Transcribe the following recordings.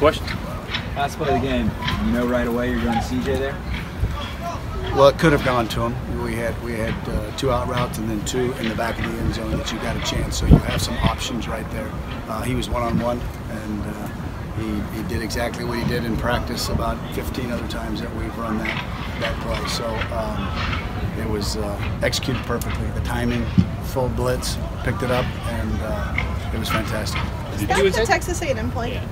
Question. Last play of the game, you know right away you're going to CJ there? Well, it could have gone to him. We had 2 out routes and then 2 in the back of the end zone that you got a chance. So you have some options right there. He was one-on-one, and he did exactly what he did in practice about 15 other times that we've run that play. So it was executed perfectly. The timing, full blitz, picked it up, and it was fantastic. Is that the Texas A&M play? Yeah.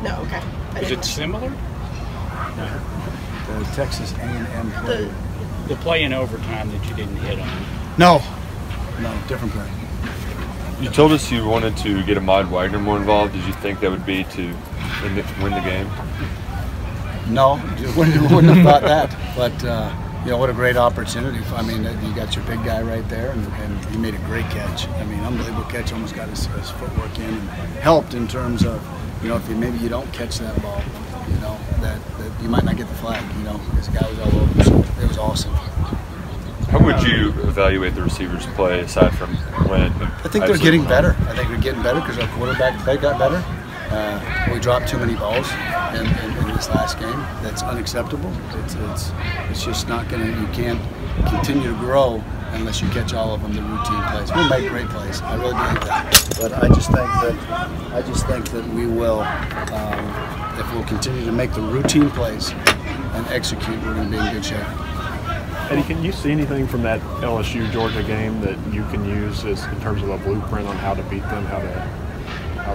No, okay. Is it similar? No. The Texas A&M play. The play in overtime that you didn't hit on. No, different play. You told us you wanted to get Ahmad Wagner more involved. Did you think that would be to win the game? No, wouldn't have thought that. But you know, what a great opportunity. I mean, you got your big guy right there, and he made a great catch. I mean, unbelievable catch. Almost got his footwork in and helped in terms of, you know, if maybe you don't catch that ball, you know, that you might not get the flag, you know, because the guy was all over. So it was awesome. How would you evaluate the receivers' play aside from when? I think they're getting better. I think we're getting better because our quarterback play got better. We dropped too many balls in this last game. That's unacceptable. It's just not going to. You can't continue to grow unless you catch all of them. The routine plays. We'll make great plays. I really believe that. But I just think that we will. If we'll continue to make the routine plays and execute, we're going to be in good shape. Eddie, can you see anything from that LSU-Georgia game that you can use as in terms of a blueprint on how to beat them, how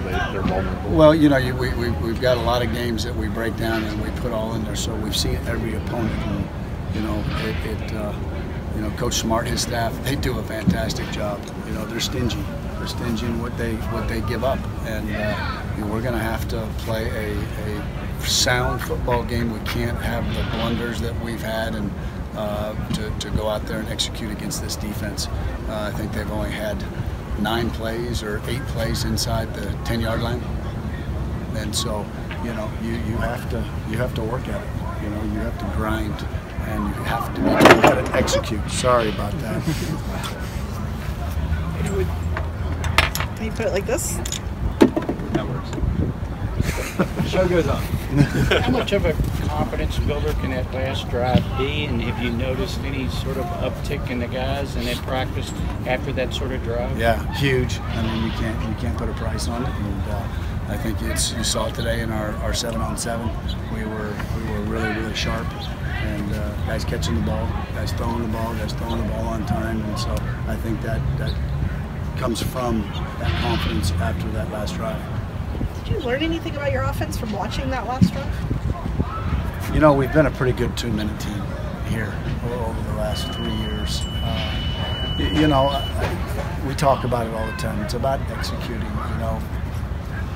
they're vulnerable? Well, you know, we've got a lot of games that we break down and we put all in there, so we've seen every opponent. And, you know, you know, Coach Smart, his staff, they do a fantastic job. You know, they're stingy. They're stingy in what they give up, and you know, we're going to have to play a sound football game. We can't have the blunders that we've had and to go out there and execute against this defense. I think they've only had 9 plays or 8 plays inside the 10-yard line, and so you know you have to work at it. You know, you have to grind, and you have to be able to execute. Sorry about that. Can you put it like this? That works. The show goes on. How much of a confidence builder can that last drive be, and have you noticed any sort of uptick in the guys in that practice after that sort of drive? Yeah, huge. I mean, you can't put a price on it, and I think you saw it today in our 7-on-7. We were really sharp, and guys catching the ball, guys throwing the ball on time, and so I think that comes from that confidence after that last drive. Did you learn anything about your offense from watching that last drive? You know, we've been a pretty good 2-minute team here over the last 3 years. You know, we talk about it all the time. It's about executing, you know,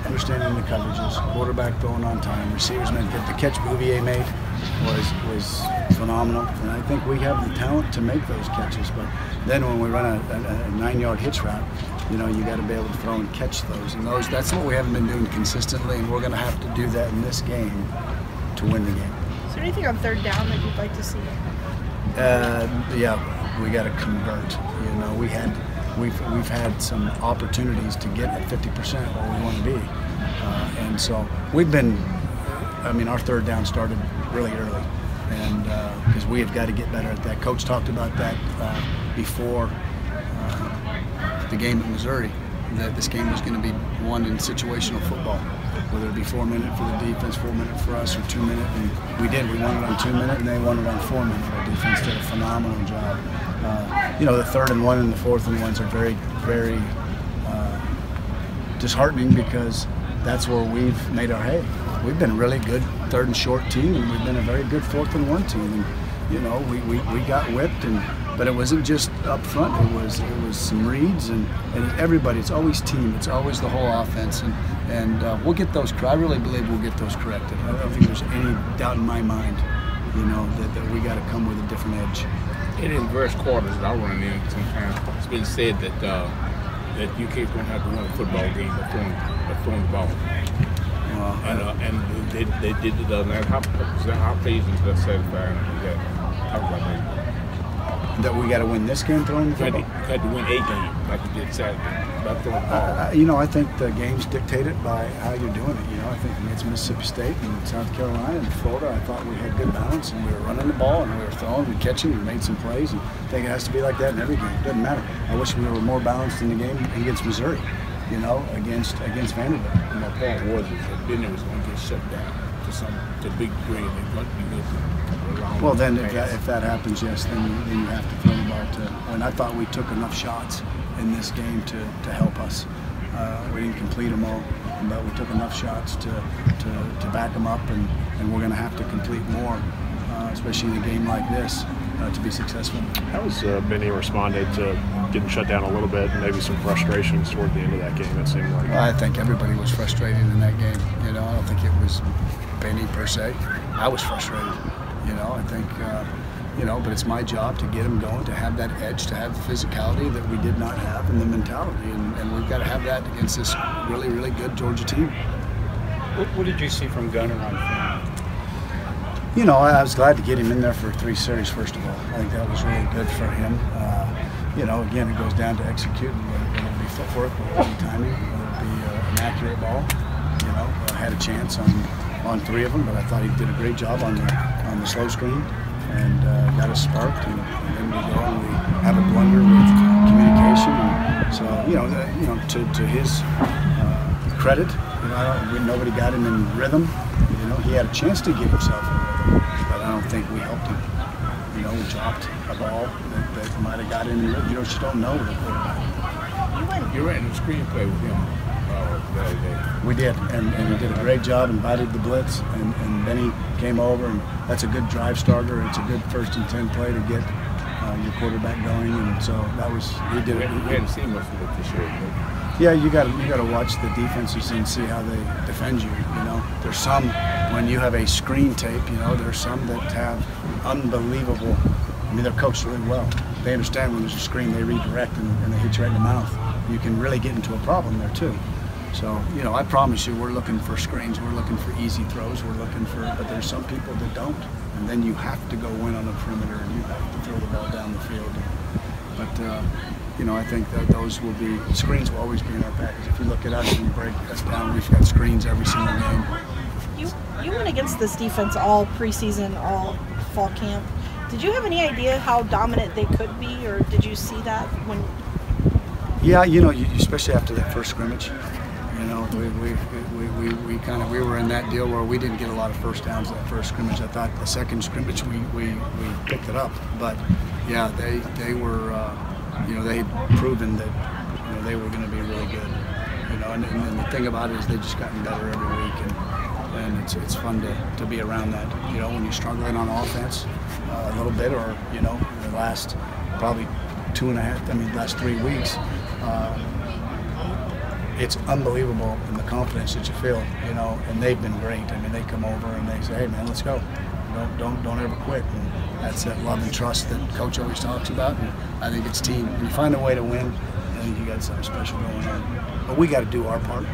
understanding the coverages, quarterback throwing on time, receivers made good. The catch Bouvier made was phenomenal, and I think we have the talent to make those catches. But then when we run a 9-yard hitch route, you know, you got to be able to throw and catch those. And that's what we haven't been doing consistently, and we're going to have to do that in this game to win the game. Is there anything on 3rd down that you'd like to see? Yeah, we got to convert. You know, we've had some opportunities to get at 50% where we want to be, and so we've been. I mean, our 3rd down started really early, and because we have got to get better at that. Coach talked about that before the game at Missouri, that this game was going to be won in situational football, whether it be 4-minute for the defense, 4-minute for us, or 2-minute. And we did. We won it on 2-minute, and they won it on 4-minute. Our defense did a phenomenal job. You know, the 3rd and 1 and the 4th and 1s are very disheartening because that's where we've made our hay. We've been a really good 3rd and short team, and we've been a very good 4th and 1 team. And you know, we got whipped, but it wasn't just up front. It was some reads and everybody. It's always team. It's always the whole offense, and we'll get those. I really believe we'll get those corrected. I don't think there's any doubt in my mind, you know, that we got to come with a different edge. In inverse quarters, I run in sometimes. It's been said that that UK is going to have to win a football game by throwing the ball. And they did it the other night. How pleasing is that satisfying? Talk about that. That we got to win this game throwing the football? You had to win a game like you did Saturday about throwing the ball? You know, I think the game's dictated by how you're doing it. You know, I think against Mississippi State and South Carolina and Florida, I thought we had good balance and we were running the ball and we were throwing, we catching, we made some plays. And I think it has to be like that in every game. It doesn't matter. I wish we were more balanced in the game against Missouri. You know, against Vanderbilt. And my point was that then it was going to get shut down to big degree. Well, then if that happens, yes, then you have to throw the ball to. And I thought we took enough shots in this game to help us. We didn't complete them all, but we took enough shots to back them up, and we're going to have to complete more, especially in a game like this, to be successful. How has Benny responded to getting shut down a little bit and maybe some frustrations toward the end of that game, it seemed like? I think everybody was frustrated in that game. You know, I don't think it was Benny per se. I was frustrated. You know, I think, you know, but it's my job to get him going, to have that edge, to have the physicality that we did not have, and the mentality, and we've got to have that against this really, really good Georgia team. What did you see from Gunner on film? You know, I was glad to get him in there for 3 series, first of all. I think that was really good for him. You know, again, it goes down to executing, whether it be footwork, whether it be timing, whether it be an accurate ball. You know, I had a chance on 3 of them, but I thought he did a great job on the slow screen and got us sparked. And then we go and we have a blunder with communication. And so, you know, to his credit, you know, nobody got him in rhythm. You know, he had a chance to get himself in rhythm, but I don't think we helped him. You know, we dropped a ball that might have got in rhythm. You just don't know with a quarterback. You ran the screenplay with him the other day. We did, and he did a great job, invited the blitz, and Benny came over, and that's a good drive starter. It's a good 1st and 10 play to get your quarterback going, and so that was, he did it. We hadn't seen much of it this year. Yeah, you got to watch the defenses and see how they defend you. You know, there's some when you have a screen tape. You know, there's some that have unbelievable. I mean, they're coached really well. They understand when there's a screen, they redirect and they hit you right in the mouth. You can really get into a problem there too. So, you know, I promise you, we're looking for screens. We're looking for easy throws. We're looking for, but there's some people that don't, and then you have to go in on the perimeter and you have to throw the ball down the field. But you know, I think that those will be, screens will always be in our package. If you look at us and you break us down, we've got screens every single game. You went against this defense all preseason, all fall camp. Did you have any idea how dominant they could be, or did you see that when? Yeah, you know, especially after that first scrimmage. You know, we were in that deal where we didn't get a lot of first downs that first scrimmage. I thought the second scrimmage we picked it up, but yeah, they were. You know, they had proven that, you know, they were going to be really good. You know, and the thing about it is they've just gotten better every week, and it's fun to be around that. You know, when you're struggling on offense a little bit, or you know, the last probably 2.5, I mean, last 3 weeks, it's unbelievable in the confidence that you feel. You know, and they've been great. I mean, they come over and they say, "Hey, man, let's go. Don't ever quit." And that's that love and trust that Coach always talks about. And I think it's team. When you find a way to win, I think you got something special going on. But we got to do our part.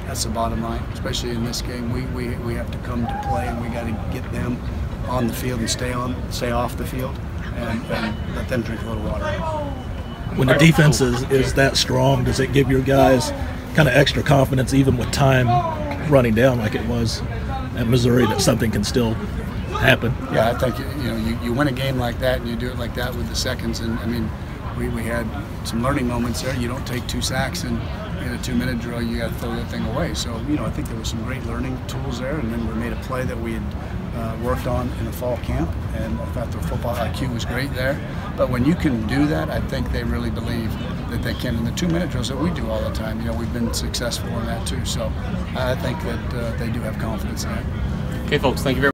That's the bottom line. Especially in this game, we have to come to play, and we got to get them on the field and stay off the field, and let them drink a little water. When the defense is that strong, does it give your guys kind of extra confidence, even with time running down like it was at Missouri, that something can still happen? Yeah, I think you win a game like that and you do it like that with the seconds, and I mean we had some learning moments there. You don't take 2 sacks and in a 2-minute drill you got to throw that thing away. So you know, I think there was some great learning tools there, and then we made a play that we had worked on in the fall camp, and I thought their football IQ was great there. But when you can do that, I think they really believe that they can. In the 2-minute drills that we do all the time, you know, we've been successful in that too. So I think that they do have confidence in that. Okay, folks, thank you very much.